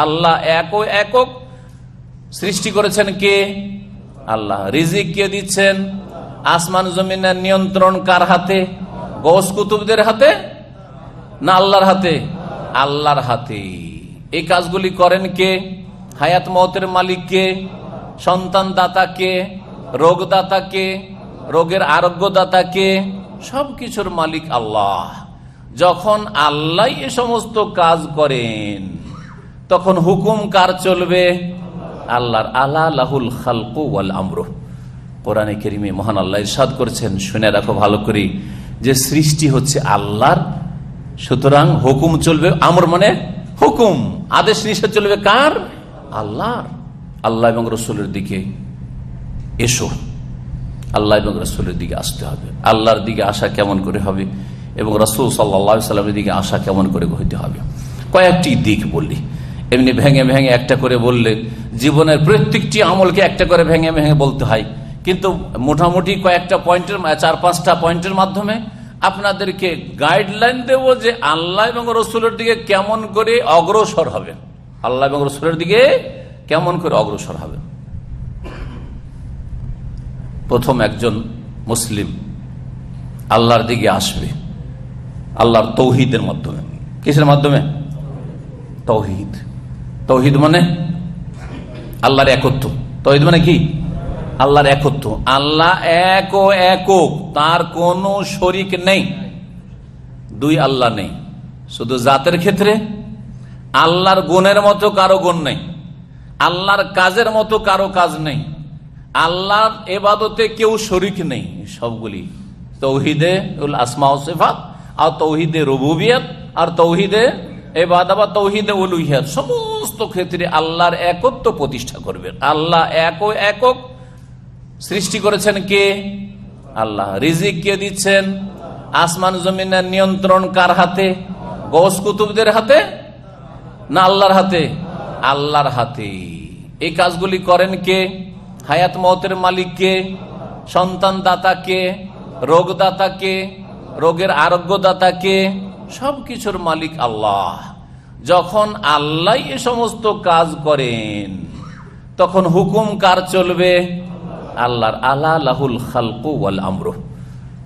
আল্লাহ একক সৃষ্টি করেছেন কে? আল্লাহ। রিজিক কে দিচ্ছেন? আসমান জমিনের নিয়ন্ত্রণ কার হাতে? গৌস কুতুবদের হাতে না আল্লাহর হাতে? আল্লাহর হাতে। এই কাজগুলি করেন কে? হায়াত মওতের মালিক কে? সন্তান দাতা কে? রোগ দাতা কে? রোগের আরোগ্য দাতা কে? সবকিছুর মালিক আল্লাহ। যখন আল্লাহ এ সমস্ত কাজ করেন তখন হুকুম কার চলবে? আল্লাহর। আলা লাহুল খালকু ওয়াল আমরু। কোরআনে কারীমে মহান আল্লাহ ইরশাদ করেছেন, শুনে রাখো ভালো করে, যে সৃষ্টি হচ্ছে আল্লাহর, সুতরাং হুকুম চলবে। আমর মানে হুকুম, আদেশ নিষেধ চলবে কার? আল্লাহর। আল্লাহ এবং রসুলের দিকে এসো, আল্লাহ এবং রসুলের দিকে আসতে হবে। আল্লাহর দিকে আসা কেমন করে হবে এবং রাসূল সাল্লাল্লাহু আলাইহি ওয়াসাল্লামের দিকে আসা কেমন করে হইতে হবে? কয়েকটি দিক বললি, এমনি ভেঙে ভেঙে একটা করে বললে জীবনের প্রত্যেকটি আমলকে একটা করে ভেঙে ভেঙে বলতে হয়, কিন্তু মোটামুটি কয়েকটা পয়েন্টের, 4-5টা পয়েন্টের মাধ্যমে আপনাদেরকে গাইডলাইন দেব যে আল্লাহ এবং রসুলের দিকে কেমন করে অগ্রসর হবে, আল্লাহ এবং রসুলের দিকে কেমন করে অগ্রসর হবে। প্রথম একজন মুসলিম আল্লাহর দিকে আসবে আল্লাহর তৌহিদের মাধ্যমে। কিসের মাধ্যমে? তৌহিদ। তৌহিদ মানে আল্লাহর একত্ব। তৌহিদ মানে কি? আল্লাহর একত্ব। আল্লাহ এক ও একক, তার কোনো শরীক নেই। দুই আল্লাহ নেই, শুধু জাতের ক্ষেত্রে আল্লাহর গুণের মতো কারো গুণ নেই, আল্লাহর কাজের মতো কারো কাজ নেই, আল্লাহর ইবাদতে কেউ শরীক নেই। সবগুলি তৌহিদে উল আসমা ও সিফাত, আর তৌহিদে রুবুবিয়ত, আর তৌহিদে ইবাদত বা তৌহিদে উলুহিয়ত, সমস্ত ক্ষেত্রে আল্লাহর একত্ব প্রতিষ্ঠা করবেন। আল্লাহ একক সৃষ্টি করেছেন কে? আল্লাহ। রিজিক কে দিচ্ছেন? আসমান জমিনের নিয়ন্ত্রণ কার হাতে? গৌস কুতুবদের হাতে না আল্লাহর হাতে? আল্লাহর হাতে। এই কাজগুলি করেন কে? হায়াত মওতের মালিক কে? সন্তান দাতা কে? রোগ দাতা কে? রোগের আরোগ্য দাতা কে? সবকিছুর মালিক আল্লাহ। যখন আল্লাহ এ সমস্ত কাজ করেন তখন হুকুম কার চলবে? আল্লাহর। আলা লাহুল খালকু ওয়াল আমরু।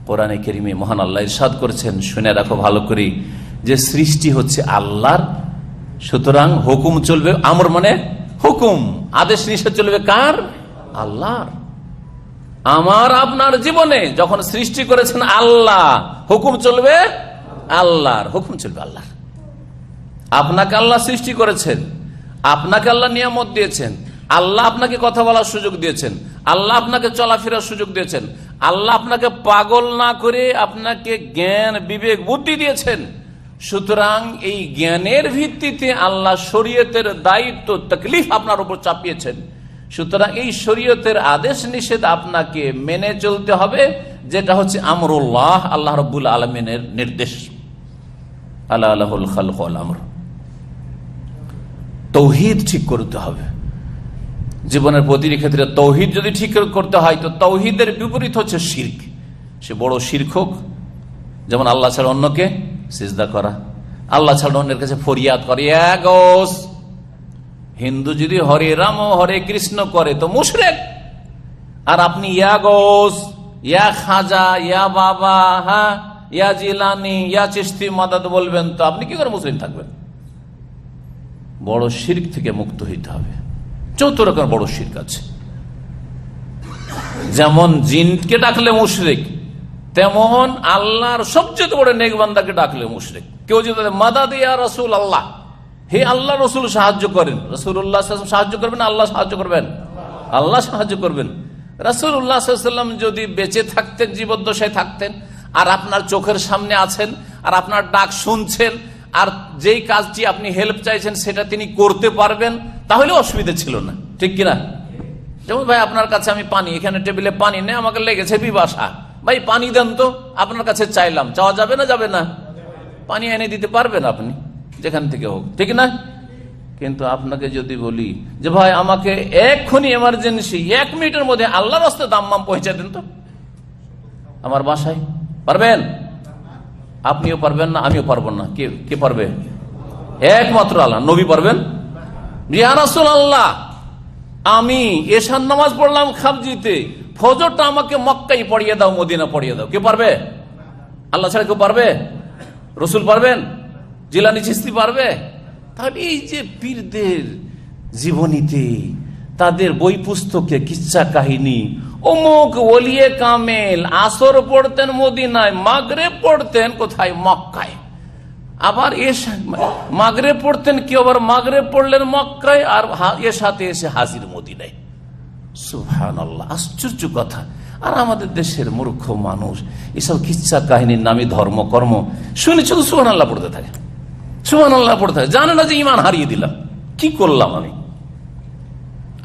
কোরআনে কারীমে মহান আল্লাহ ইরশাদ করেছেন, শুনে রাখো ভালো করে, যে সৃষ্টি হচ্ছে আল্লাহর, সুতরাং হুকুম চলবে। আমর মানে হুকুম, আদেশ নিষেধ চলবে কার? আল্লাহর। আমার আপনার জীবনে যখন সৃষ্টি করেছেন আল্লাহ, হুকুম চলবে আল্লাহর। হুকুম চলবে আল্লাহর। আপনাকে আল্লাহ সৃষ্টি করেছেন, আপনাকে আল্লাহ নিয়ামত দিয়েছেন, আল্লাহ আপনাকে কথা বলার সুযোগ দিয়েছেন, আল্লাহ আপনাকে চলাফেরার সুযোগ দিয়েছেন, আল্লাহ আপনাকে পাগল না করে আপনাকে জ্ঞান বিবেক বুদ্ধি দিয়েছেন। সুতরাং এই জ্ঞানের ভিত্তিতে আল্লাহ শরীয়তের দায়িত্ব তাকলিফ আপনার উপর চাপিয়েছেন। সুতরাং এই শরীয়তের আদেশ নিষেধ আপনাকে মেনে চলতে হবে, যেটা হচ্ছে আমরুল্লাহ, আল্লাহ রাব্বুল আলামিনের নির্দেশ। আলা লাহুল খালকু ওয়াল আমর। তৌহিদ ঠিক করতে হবে জীবনের প্রতিটি ক্ষেত্রে। তৌহিদ যদি ঠিক করতে হয় তো তৌহিদের বিপরীত হচ্ছে শিরক। সে বড় শিরক হোক, যেমন আল্লাহ ছাড়া অন্যকে সিজদা করা, আল্লাহ ছাড়া অন্যের কাছে ফরিয়াদ করে। হিন্দু যদি হরে রাম ও হরে কৃষ্ণ করে তো মুশরিক। আর আপনি ইয়া গৌস, ইয়া খাজা, ইয়া বাবা, হ্যাঁ, ইয়া জিলানি, ইয়া চিশতি মাদাদ বলবেন তো আপনি কি করে মুসলিম থাকবেন? বড় শিরক থেকে মুক্ত হইতে হবে। 4 রকম বড় শিরক আছে। যেমন জিনকে ডাকলে মুশরিক, তেমন আল্লাহর সবচেয়ে বড় নেক বান্দাকে ডাকলে মুশরিক। কেউ যদি মাদাদ ইয়া রাসূল আল্লাহ, হে আল্লাহ রসুল সাহায্য করেন, রাসূলুল্লাহ সাল্লাল্লাহু আলাইহি ওয়াসাল্লাম সাহায্য করবেন, আল্লাহ সাহায্য করবেন? আল্লাহ সাহায্য করবেন। রাসূলুল্লাহ সাল্লাল্লাহু আলাইহি ওয়াসাল্লাম যদি বেঁচে থাকতেন, জীবদ্দশায় থাকতেন, আর আপনার চোখের সামনে আছেন, আর আপনার ডাক শুনছেন, আর যেই কাজটি আপনি হেল্প চাইছেন সেটা তিনি করতে পারবেন, তাহলে অসুবিধা ছিল না, ঠিক কিনা? যেমন ভাই আপনার কাছে আমি পানি, এখানে টেবিলে পানি নেই, আমাকে লেগেছে পিপাসা, ভাই পানি দেন তো, আপনার কাছে চাইলাম, চাওয়া যাবে না? যাবে না? পানি এনে দিতে পারবেন আপনি যেখান থেকে হোক, ঠিক না? কিন্তু আপনাকে যদি বলি যে ভাই আমাকে এক্ষুনি এমার্জেন্সি 1 মিনিটের মধ্যে আল্লাহর রাস্তায় দাম্মাম পৌঁছে দেন তো আমার বাসায়, পারবেন? আপনিও পারবেন না, আমিও পারবো না। কে পারবে? একমাত্র আল্লাহ। নবী পারবেন? ইয়া রাসূলুল্লাহ, আমি এশার নামাজ পড়লাম খাবজিতে, ফজরটা আমাকে মক্কায় পড়িয়ে দাও, মদিনা পড়িয়ে দাও। কে পারবে? আল্লাহ ছাড়া কেউ পারবে? রসুল পারবেন? জিলানী চিশতি পারবে? তাহলে এই যে পীরদের জীবনীতে, তাদের বই পুস্তকে কিচ্ছা কাহিনী, অমুক ওলিয়ে কামেল আসর পড়তেন মদিনায়, মাগরিব পড়তেন কোথায়? মক্কায়। আবার মাগরিব পড়তেন কেউ, আবার মাগরিব পড়লেন মক্কায়, আর এর সাথে এসে হাজির মদিনায়। সুবহানাল্লাহ, আশ্চর্য কথা। আর আমাদের দেশের মূর্খ মানুষ এসব কিচ্ছা কাহিনীর নামে ধর্মকর্ম শুনে শুধু সুবহানাল্লাহ পড়তে থাকে, সুবহানাল্লাহ পড়তে থাকে, জানে না যে ঈমান হারিয়ে দিলাম, কি করলাম আমি।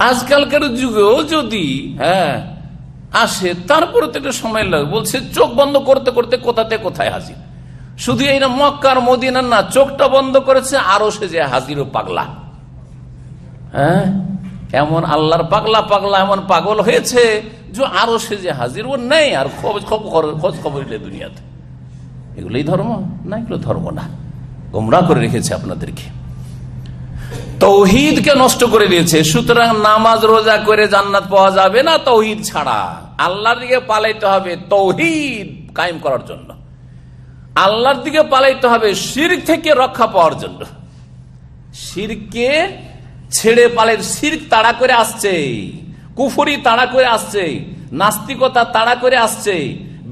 আজকালকার যুগেও যদি আসে, তারপরে তো একটা সময় লাগে, বলছে চোখ বন্ধ করতে করতে কোথাতে কোথায় হাজির। শুধু এই না মক্কার মদিনার না, চোখটা বন্ধ করেছে আরো সে যে হাজিরও পাগলা। এমন আল্লাহর পাগলা পাগলা এমন পাগল হয়েছে যে আরো সে যে হাজির ও নেই, আর খোঁজ খবর দুনিয়াতে। এগুলোই ধর্ম না? এগুলো ধর্ম না, গোমরাহ করে রেখেছে আপনাদেরকে, তৌহিদকে নষ্ট করে দিয়েছে। সুতরাং নামাজ রোজা করে জান্নাত পাওয়া যাবে না তৌহিদ ছাড়া। আল্লাহর দিকে পালাইতে হবে তৌহিদ কায়েম করার জন্য, আল্লাহর দিকে পালাইতে হবে শিরক থেকে রক্ষা পাওয়ার জন্য। শিরকে ছেড়ে পালাই, শিরক তাড়া করে আসছে, কুফরি তাড়া করে আসছে, নাস্তিকতা তাড়া করে আসছে,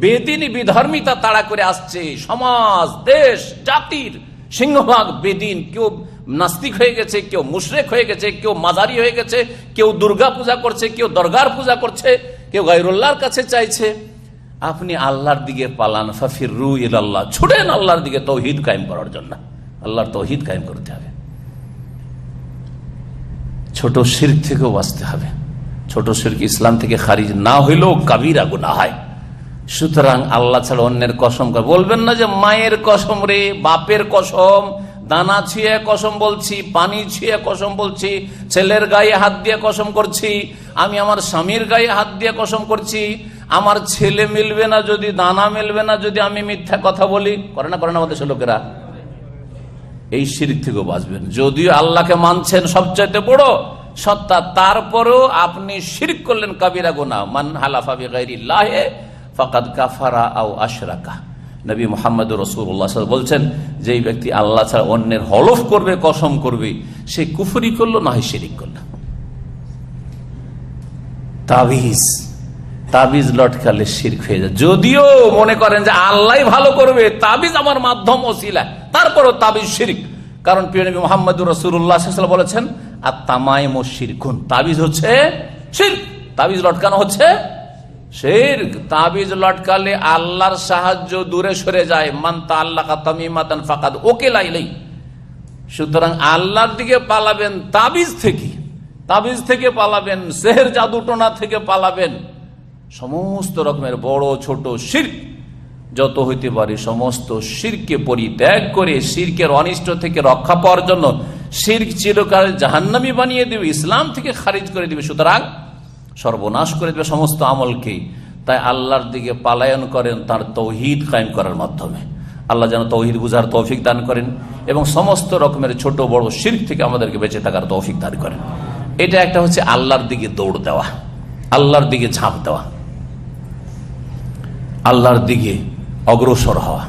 বেদিনী বিধর্মিতা তাড়া করে আসছে। সমাজ, দেশ, জাতির সিংহভাগ বেদিন, কেউ নাস্তিক হয়ে গেছে, কেউ মুশরিক হয়ে গেছে, কেউ মাজারি হয়ে গেছে, কেউ দুর্গা পূজা করছে, কেউ দরগার পূজা করছে, কেউ গায়রুল্লাহর কাছে চাইছে। আপনি আল্লাহর দিকে পালান, ফাফিরু ইলাল্লাহ, ছুটেন আল্লাহর দিকে তৌহিদ কায়েম করার জন্য। আল্লাহর তৌহিদ কায়েম করতে হবে, ছোট শিরক থেকেও বাঁচতে হবে। ছোট শিরক ইসলাম থেকে খারিজ না হইলেও কাবিরা গুনাহ হয়। সুতরাং আল্লাহ ছাড়া অন্যের কসম করে বলবেন না যে মায়ের কসম রে, বাপের কসম, দানা ছুঁয়ে কসম বলছি, পানি ছুঁয়ে কসম বলছি, ছেলের গায়ে হাত দিয়ে কসম করছি, আমি আমার স্বামীর গায়ে হাত দিয়ে কসম করছি, আমার ছেলে মিলবে না যদি, দানা মিলবে না যদি আমি মিথ্যা কথা বলি। করে না আমাদের লোকেরা? এই শিরক থেকেও বাঁচবেন। যদিও আল্লাহকে মানছেন সবচাইতে বড় সত্তা, তারপরেও আপনি শিরক করলেন, কাবিরা গুনাহ। মান হালাফা বিগাইরিল্লাহি ফাকাদ কাফারা আও আশরাকা। নবী মুহাম্মদ রাসূলুল্লাহ সাল্লাল্লাহু আলাইহি ওয়াসাল্লাম বলছেন, যেই ব্যক্তি আল্লাহ ছাড়া অন্যের হলফ করবে, কসম করবে, সে কুফরি করলো, না হয় শিরক করলো। তাবিজ লটকালে শিরক হয়ে যায়। যদিও মনে করেন যে আল্লাহ ভালো করবে, তাবিজ আমার মাধ্যম ওসিলা, তারপরও তাবিজ শিরক। কারণ প্রিয় নবী মুহাম্মদ রাসূলুল্লাহ সাল্লাল্লাহু আলাইহি ওয়াসাল্লাম বলেছেন, আত-তামাইমু শিরকুন, তাবিজ হচ্ছে শিরক, তাবিজ লটকানো হচ্ছে শিরক। তাবিজ লটকালে আল্লাহর সাহায্য দূরে সরে যায়। মান তাআল্লাকা তামিমাতান ফাকাদ উকিলা ইলাইহি। সুতরাং আল্লাহর দিকে পালাবেন তাবিজ থেকে, তাবিজ থেকে পালাবেন, সেহের জাদুটোনা থেকে পালাবেন। সমস্ত রকমের বড় ছোট শিরক যত হইতে পারে সমস্ত শিরককে পরিত্যাগ করে শিরকের অনিষ্ট থেকে রক্ষা পাওয়ার জন্য, শিরক চিরকাল জাহান্নামী বানিয়ে দেবে, ইসলাম থেকে খারিজ করে দিবে, সুতরাং সর্বনাশ করে দেবে সমস্ত আমলকে। তাই আল্লাহর দিকে পালায়ন করেন তার তৌহিদ কায়েম করার মাধ্যমে। আল্লাহ যেন তৌহিদ বুঝার তৌফিক দান করেন এবং সমস্ত রকমের ছোট বড় শিরক থেকে আমাদেরকে বেঁচে থাকার তৌফিক দান করেন। এটা একটা হচ্ছে আল্লাহর দিকে দৌড় দেওয়া, আল্লাহর দিকে ঝাঁপ দেওয়া, আল্লাহর দিকে অগ্রসর হওয়া।